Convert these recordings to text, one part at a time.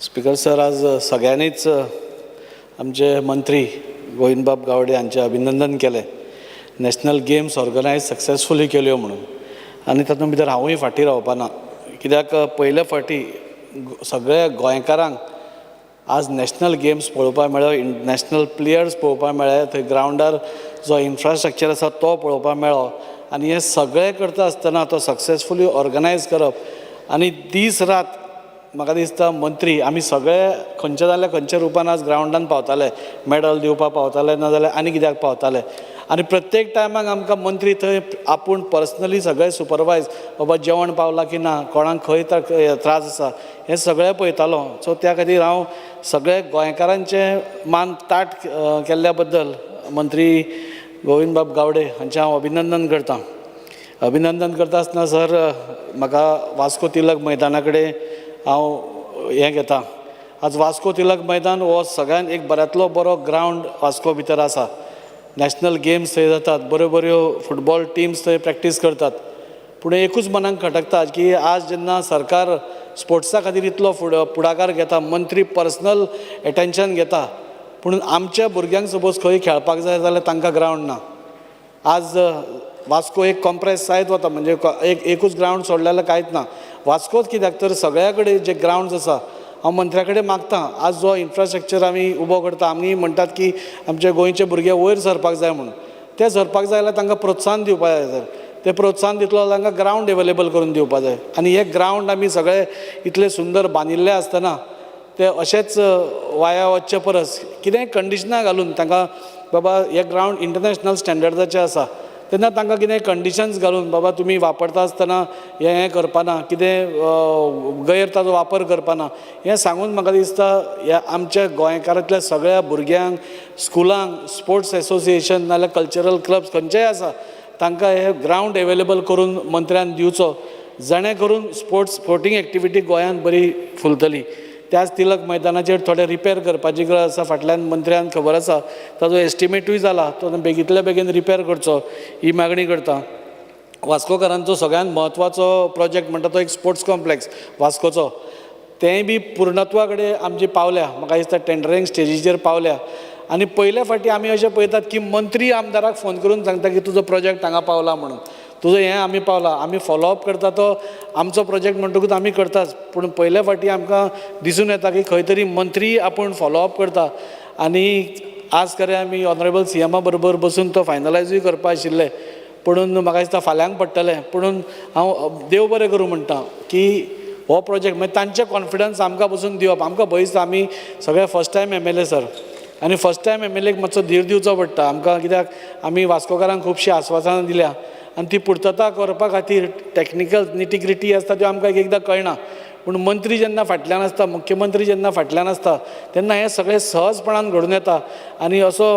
Speaker sir, आज सगळ्यांनीच आमचे मंत्री गोविंदबाब गावडे यांचे अभिनंदन केले. नॅशनल गेम्स ऑर्गनायज सक्सेसफुली केल्यो म्हणून. आनी तातूंत भितर हांवूय फाटीं रावपाना, कित्याक पयले फावटी सगळ्या गोंयकारांक आज नॅशनल गेम्स पळोवपाक मेळ्ळो, नॅशनल प्लेयर्स पळोवपाक मेळ्ळे, थंय ग्रावंडार जो इन्फ्रास्ट्रक्चर आसा तो पळोवपाक मेळ्ळो. आनी हे सगळें करता आसतना तो सक्सेसफुली ऑर्गनायज करप आनी दीस रात म्हाका दिसता मंत्री आमी सगळे खंयचे जाल्यार खंयच्या रुपान आज ग्रावंडान पावताले, मेडल दिवपाक पावताले, नाजाल्यार आनी कित्याक पावताले. आनी प्रत्येक टायमाक आमकां मंत्री थंय आपूण पर्सनली सगळे सुपरवायज बाबा जेवण पावलां की ना, कोणाक खंय त्रास आसा हें सगळें पळयतालो. सो त्या खातीर हांव सगळे गोंयकारांचें मान ताट केल्ल्या बद्दल मंत्री गोविंदबाब गावडे हांचें हांव अभिनंदन करतां. अभिनंदन करता आसतना सर, म्हाका वास्को तिलक मैदाना कडेन हांव हें घेता. आज वास्को तिलक मैदान हो सगळ्यान एक बऱ्यांतलो बरो ग्रावंड वास्को भितर आसा. नॅशनल गेम्स थंय जातात, बऱ्यो बऱ्यो फुटबॉल टिम्स थंय प्रॅक्टीस करतात. पूण एकूच मनाक खटकता की आज जेन्ना सरकार स्पोर्ट्सा खातीर इतलो फुडाकार घेता, मंत्री पर्सनल एटेन्शन घेता, पूण आमच्या भुरग्यांक सपोज खंय खेळपाक जाय जाल्यार तांकां ग्रावंड ना. आज वास्को एक कॉम्प्रेस जायत वता, म्हणजे एकूच ग्रावंड सोडलें जाल्यार कांयच ना. वास्कोच कित्याक तर सगळ्या कडेन जे ग्रावंड्स आसा, हांव मंत्र्या कडेन मागतां आज जो इन्फ्रास्ट्रक्चर आमी उबो करता, आमी म्हणटात की आमचे गोंयचे भुरगे वयर सरपाक जाय म्हणून, ते सरपाक जाय जाल्यार तांकां प्रोत्साहन दिवपाक जाय. सर, ते प्रोत्साहन दितलो जाल्यार तांकां ग्रावंड एवेलेबल करून दिवपाक जाय. आनी हे ग्रावंड आमी सगळे इतले सुंदर बांदिल्ले आसतना ते अशेंच वाया वचचे परस कितेंय कंडिशनां घालून तांकां बाबा हे ग्रावंड इंटरनॅशनल स्टँडर्डाचे आसा तेन्ना तांकां कितेंय कंडिशन्स घालून बाबा तुमी वापरता आसतना हें करपाना, कितें गैर ताजो वापर करपाना, हें सांगून म्हाका दिसता ह्या आमच्या गोंयकारांतल्या सगळ्या भुरग्यांक स्कुलांक स्पोर्ट्स एसोसिएशन नाजाल्यार कल्चरल क्लब्स खंयचेय आसा तांकां हे ग्रावंड एवेलेबल करून मंत्र्यान दिवचो, जेणे करून स्पोर्टींग एक्टिविटी गोंयांत बरी फुलतली. त्याच तिलक मैदानाचेर थोडे रिपेर करपाची गरज आसा, फाटल्यान मंत्र्यान खबर आसा, ताजो एस्टिमेटूय जाला, तो बेगींतल्या बेगीन रिपेर करचो ही मागणी करता. वास्कोकारांचो सगळ्यात म्हत्वाचो प्रोजेक्ट म्हणटा तो एक स्पोर्ट्स कॉम्प्लेक्स वास्कोचो, तेंय बी पूर्णत्वा कडेन आमची पावल्या, म्हाका दिसता टेंडरींग स्टेजीचेर पावल्या. आनी पयले फावटी आमी अशें पळयतात की मंत्री आमदाराक फोन करून सांगता की तुजो प्रोजेक्ट हांगा पावला म्हणून, तुजो हें आमी पावला, आमी फॉलोअप करता, तो आमचो प्रोजेक्ट म्हणटकूच आमी करताच. पूण पयले फावटी आमकां दिसून येता की खंय तरी मंत्री आपूण फॉलोअप करता. आनी आज खरें आमी ऑनरेबल CMा बरोबर बसून तो फायनलायजूय करपा आशिल्लें, पुणून म्हाका दिसता फाल्यांक पडटलें. पुणून हांव देव बरें करूं म्हणटा की हो प्रोजेक्ट मागीर तांचें कॉन्फिडन्स आमकां बसून दिवप. आमकां भंय दिसता, आमी सगळे फर्स्ट टायम MLA सर, आनी फर्स्ट टायम MLAक मातसो धीर दिवचो पडटा आमकां, कित्याक आमी वास्कोकारांक खुबशीं आस्वासनां दिल्या आनी ती पुर्तता करपा खातीर टॅक्निकल निटी-ग्रिटी आसता त्यो आमकां एकदां कळना. पूण मंत्री जेन्ना फाटल्यान आसता, मुख्यमंत्री जेन्ना फाटल्यान आसता, तेन्ना हें सगळें सहजपणान घडून येता. आनी असो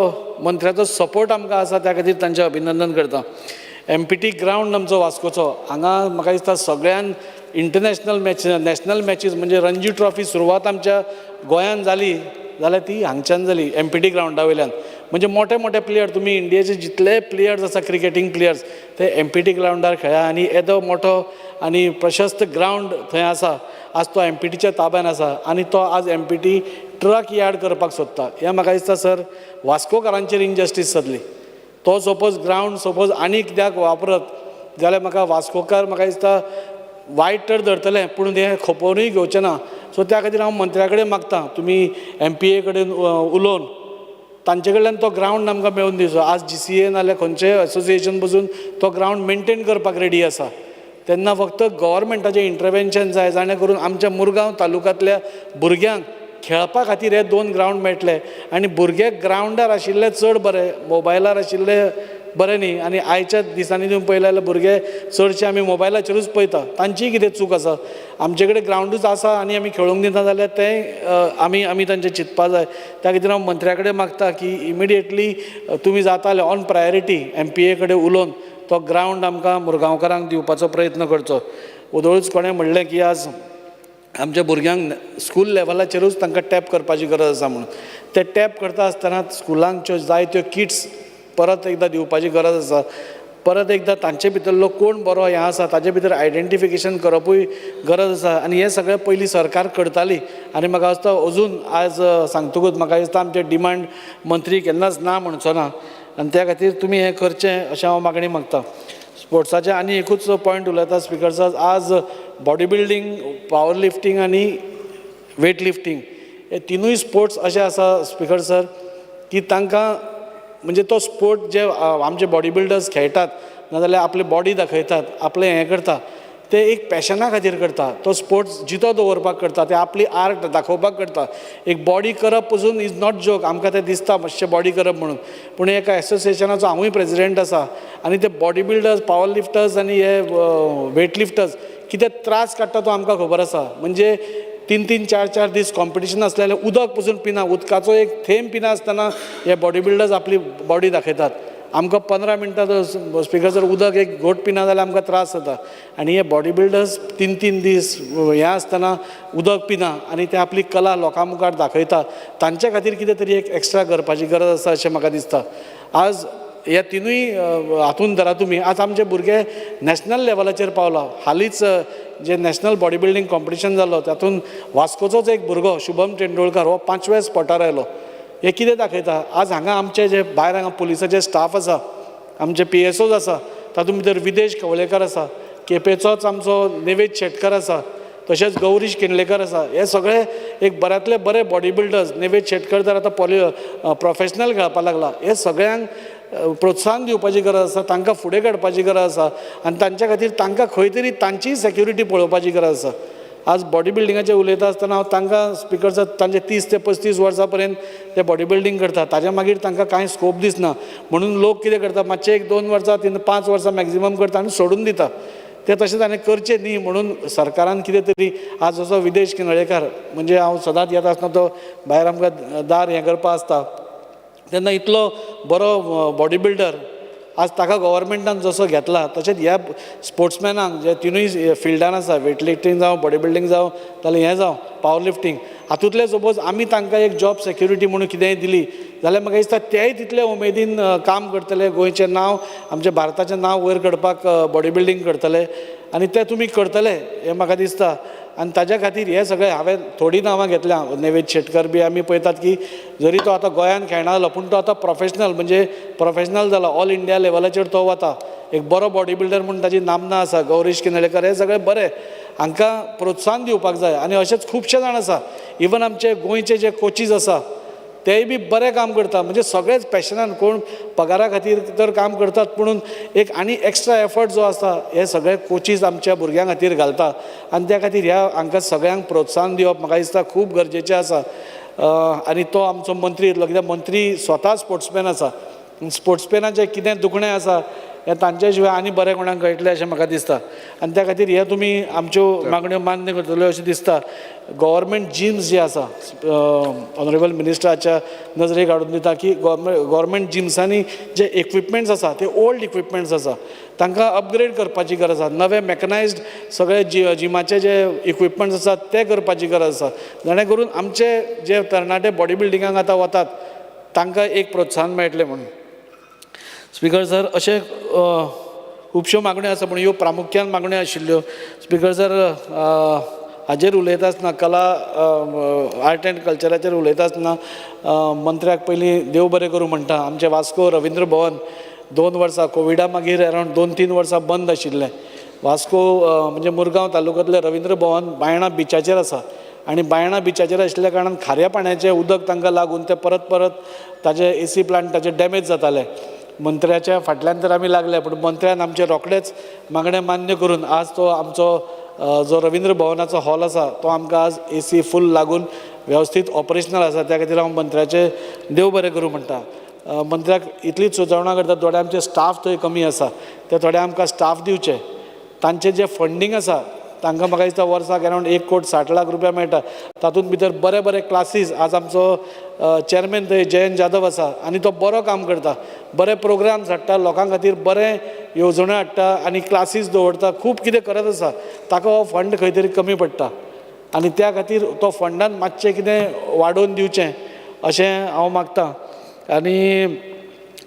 मंत्र्याचो सपोर्ट आमकां आसा, त्या खातीर तांचें अभिनंदन करता. MPT ग्रावंड आमचो वास्कोचो, हांगा म्हाका दिसता सगळ्यान इंटरनॅशनल मॅचीस, नॅशनल मॅचीस म्हणजे रणजी ट्रॉफी सुरवात आमच्या गोंयांत जाली जाल्यार ती हांगच्यान जाली MPT ग्रावंडा वयल्यान. म्हणजे मोठे मोठे प्लेयर, तुमी इंडियेचे जितले प्लेयर्स आसा क्रिकेटींग प्लेयर्स, ते MPT ग्रावंडार खेळ्ळा. आनी येदो मोठो आनी प्रशस्त ग्रावंड थंय आसा, आज तो MPTच्या ताब्यान आसा. आनी तो आज MPT ट्रक यार्ड करपाक सोदता. हें म्हाका दिसता सर वास्कोकारांचेर इनजस्टीस जातली. तो सपोज ग्रावंड सपोज आनी कित्याक वापरत जाल्यार म्हाका वास्कोकार म्हाका दिसता वायट तर धरतले, पूण तें खपोवनूय घेवचें ना. सो त्या खातीर हांव मंत्र्या कडेन मागतां तुमी MPA कडेन उलोवन तांचे कडल्यान तो ग्रावंड आमकां मेळून दिवचो. आज GCA नाल्यार खंयचेय एसोसिएशन बसून तो ग्रावंड मेंटेन करपाक रेडी आसा. तेन्ना फक्त गव्हर्मेंटाचें इंटरवेन्शन जाय, जाणें करून आमच्या मुरगांव तालुक्यांतल्या भुरग्यांक खेळपा खातीर हे 2 ग्रावंड मेळटले. आनी भुरगे ग्रावंडार आशिल्ले चड बरें, मोबायलार आशिल्ले बरें न्ही. आनी आयच्या दिसांनी तुमी पळयलें जाल्यार भुरगे चडशे आमी मोबायलाचेरूच पळयता, तांचीय कितें चूक आसा. आमचे कडेन ग्रावंडूच आसा आनी आमी खेळूंक दिना जाल्यार तें आमी तांचें चिंतपा जाय. त्या खातीर हांव मंत्र्या कडेन मागता की इमिडिएटली तुमी जाता जाल्यार ऑन प्रायोरिटी MPA कडेन उलोवन तो ग्रावंड आमकां मुरगांवकारांक दिवपाचो प्रयत्न करचो. उदोळूच कोणें म्हणलें की आज आमच्या भुरग्यांक स्कूल लेवलाचेरूच तांकां टॅप करपाची गरज आसा म्हणून. ते टॅप करता आसतना स्कुलांच्यो जायत्यो किट्स परत एकदां दिवपाची गरज आसा. परत एकदा तांचे भितरलो कोण बरो हें आसा ताजे भितर आयडेंटिफिकेशन करपूय गरज आसा आनी हें सगळें पयलीं सरकार करताली आनी म्हाका दिसता अजून आज सांगतकूच म्हाका दिसता आमचे डिमांड मंत्री केन्नाच ना म्हणचो ना आनी त्या खातीर तुमी हें करचें अशें हांव मागणी मागतां. स्पोर्ट्साचे आनी एकूच पॉयंट उलयता स्पिकर सर, आज बॉडी बिल्डींग, पावर लिफ्टींग आनी वेट लिफ्टींग हे तिनूय स्पोर्ट्स अशे आसा स्पिकर सर की तांकां म्हणजे तो स्पोर्ट जे आमचे बॉडी बिल्डर्स खेळटात नाजाल्यार आपली बॉडी दाखयतात, आपलें हें करता ते एक पॅशना खातीर करता. तो स्पोर्ट्स जितो दवरपाक करता, ते आपली आर्ट दाखोवपाक करता. एक बॉडी करप पसून इज नॉट जोक, आमकां तें दिसता मातशें बॉडी करप म्हणून, पूण एका एसोसिएशनाचो हांवूय प्रेसिडेंट आसा आनी ते बॉडी बिल्डर्स, पावर लिफ्टर्स आनी हे वेट लिफ्टर्स कितें त्रास काडटा तो आमकां खबर आसा. म्हणजे 3-3, 4-4 दीस कॉम्पिटिशन आसलें जाल्यार उदक पसून पिना, उदकाचो एक थेंब पिना आसतना हे बॉडी बिल्डर्स आपली बॉडी दाखयतात. आमकां 15 मिनटां स्पिकर जर उदक एक घोट पिना जाल्यार आमकां त्रास जाता आनी हे बॉडी बिल्डर्स 3-3 दीस हें आसतना उदक पिना आनी ते आपली कला लोकां मुखार दाखयता. तांचे खातीर कितें तरी एक एक्स्ट्रा करपाची गरज आसा अशें म्हाका दिसता. आज ह्या तिनूय हातून धरा तुमी, आज आमचे भुरगे नॅशनल लेवलाचेर पावला. हालींच जे नॅशनल बॉडी बिल्डींग कॉम्पिटिशन जाल्लो तातूंत वास्कोचोच एक भुरगो शुभम तेंडुलकर हो 5व्या स्पॉटार आयलो. हे कितें दाखयता, आज हांगा आमचे जे भायर हांगा पुलिसाचे स्टाफ आसा, आमचे PSOs आसा, तातूंत भितर विदेश कवळेकर आसा, केपेचोच आमचो निवेद शेटकर आसा, तशेंच गौरीश किनलेकर आसा. हे सगळे एक बऱ्यांतले बरे बॉडी बिल्डर्स. निवेद शेटकर तर आतां प्रोफेशनल खेळपाक लागला. हे सगळ्यांक प्रोत्साहन दिवपाची गरज आसा, तांकां फुडें काडपाची गरज आसा आनी तांच्या खातीर तांकां खंय तरी तांचीय सेक्युरिटी पळोवपाची गरज आसा. आज बॉडी बिल्डिंगाचें उलयता आसतना हांव तांकां स्पिकर तांचे 30 ते 35 वर्सां पर्यंत ते बॉडी बिल्डींग करता, ताज्या मागीर तांकां कांय स्कोप दिसना म्हणून लोक कितें करता, मातशें 1-2 वर्सां 5 वर्सां मॅक्झिमम करता आनी सोडून दिता. ते तशें ताणें करचें न्ही म्हणून सरकारान कितें तरी आज जसो विदेश किनळेकार, म्हणजे हांव सदांच येता आसतना तो भायर आमकां दार हें करपा आसता तेन्ना इतलो बरो बॉडी बिल्डर आज ताका गव्हर्मेंटान जसो घेतला तशेंच ह्या स्पोर्ट्समॅनांक जे तिनूय फिल्डान आसा, वेट लिफ्टींग जावं, बॉडी बिल्डींग जावं, जाल्यार हें जावं पावर लिफ्टींग, हातूंतले सपोज आमी तांकां एक जॉब सेक्युरिटी म्हणून कितेंय दिली जाल्यार म्हाका दिसता तेय तितले उमेदीन काम करतले, गोंयचें नांव, आमच्या भारताचें नांव वयर करपाक बॉडी बिल्डींग करतले आनी ते तुमी करतले हें म्हाका दिसता. आनी ताज्या खातीर हे सगळें हांवें थोडीं नांवां घेतल्या. निवेद शेटकर बी आमी पळयतात की जरी तो आतां गोंयांत खेळनासलो पूण तो आतां प्रोफेशनल जाला, ऑल इंडिया लेवलाचेर तो वता. एक बरो बॉडी बिल्डर म्हणून ताची नामना आसा. गौरीश किनळेकर हे सगळे बरे. हांकां प्रोत्साहन दिवपाक जाय आनी अशेच खुबशे जाण आसा. इवन आमचे गोंयचे जे कोचीस आसा तेय बी बरें काम करता. म्हणजे सगळेच पॅशनान, कोण पगारा खातीर तर काम करतात पुणून एक आनी एक्स्ट्रा एफर्ट जो आसा हे सगळे कोचीस आमच्या भुरग्यां खातीर घालता आनी त्या खातीर ह्या हांकां सगळ्यांक प्रोत्साहन दिवप म्हाका दिसता खूब गरजेचें आसा. आनी तो आमचो मंत्री येतलो, कित्याक मंत्री स्वता स्पोर्ट्समॅन आसा. स्पोर्ट्समॅनाचें कितें दुखणें आसा हें तांचे शिवाय आनी बरें कोणाक कळटलें अशें म्हाका दिसता. आनी त्या खातीर हे तुमी आमच्यो मागण्यो मान्य करतल्यो अशें दिसता. गव्हर्मेंट जिम्स जे आसा, ऑनरेबल मिनिस्टराच्या नजरेक हाडून दिता की गव्हर्मेंट जिम्सांनी जे इक्विपमेंट्स आसा ते ओल्ड इक्विपमेंट्स आसा तांकां अपग्रेड करपाची गरज आसा. नवे मॅकनायज्ड सगळे जिमाचे जे इक्विपमेंट्स आसात ते करपाची गरज आसा, जेणे करून आमचे जे तरणाटे बॉडी बिल्डिंगाक आतां वतात तांकां एक प्रोत्साहन मेळटलें म्हणून. स्पिकर सर, अशे खुबश्यो मागण्यो आसा पूण ह्यो प्रामुख्यान मागण्यो आशिल्ल्यो. स्पिकर सर, हाजेर उलयता आसतना कला आर्ट एंड कल्चराचेर उलयता आसतना मंत्र्याक पयलीं देव बरें करूं म्हणटा. आमचें वास्को रवींद्र भवन 2 वर्सां कोविडा मागीर अरावंड 2-3 वर्सां बंद आशिल्लें. वास्को म्हणजे मुरगांव तालुक्यांतलें रवींद्र भवन बायणा बिचाचेर आसा आनी बायणा बिचाचेर आशिल्ल्या कारणान खाऱ्या पाण्याचें उदक तांकां लागून ते परत परत ताजे AC प्लांट ताजे डॅमेज जाताले. मंत्र्याच्या फाटल्यान तर आमी लागले पूण मंत्र्यान आमचे रोखडेच मागणे मान्य करून आज तो आमचो जो रवींद्र भवनाचो हॉल आसा तो आमकां आज AC फूल लागून वेवस्थीत ऑपरेशनल आसा. त्या खातीर हांव मंत्र्याचे देव बरें करूं म्हणटा. मंत्र्याक इतलीच सुचोवणा करता, थोडे आमचे स्टाफ थंय कमी आसा ते थोडे आमकां स्टाफ दिवचे. तांचे जे फंडींग आसा तांकां म्हाका दिसता वर्साक अरावंड 1,60,00,000 रुपया मेळटा. तातूंत भितर बरे बरे क्लासीस, आज आमचो चेअरमॅन थंय जयंत जाधव आसा आनी तो बरो काम करता. बरे प्रोग्राम्स हाडटा, लोकां खातीर बरे येवजण्यो हाडटा आनी क्लासीस दवरता. खूब कितें करत आसा. ताका हो फंड खंय तरी कमी पडटा आनी त्या खातीर तो फंडान मातशें कितें वाडोवन दिवचें अशें हांव मागतां. आनी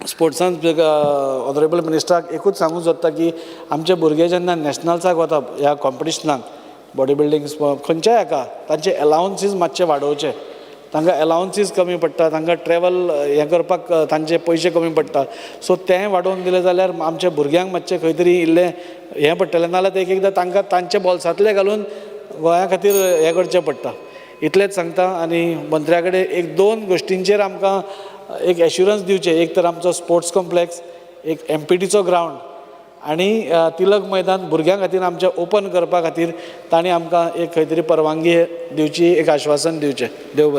स्पोर्ट्सान ऑनरेबल मिनिस्टराक एकूच सांगूंक सोदता की आमचे भुरगे जेन्ना नॅशनल्साक वता ह्या कॉम्पिटिशनाक बॉडी बिल्डींग खंयच्याय हाका तांचे अलावन्सीस मातशे वाडोवचे. तांकां अलावन्सीस कमी पडटा, तांकां ट्रॅवल हें करपाक तांचे पयशे कमी पडटा. सो तें वाडोवन दिलें जाल्यार आमच्या भुरग्यांक मातशें खंय तरी इल्लें हें पडटलें. नाजाल्यार एक एकदां तांकां तांचे बोल्सांतले घालून गोंया खातीर हें करचें पडटा. इतलेंच सांगता आनी मंत्र्या कडेन एक दोन गोश्टींचेर आमकां एक एश्युरन्स दिवचे. एक तर आमचो स्पोर्ट्स कॉम्प्लेक्स, एक MPTचो ग्रावंड आनी तिलक मैदान भुरग्यां खातीर आमच्या ओपन करपा खातीर तांणी आमकां एक खंय तरी परवानगी दिवची, एक आश्वासन दिवचें. देव बरें.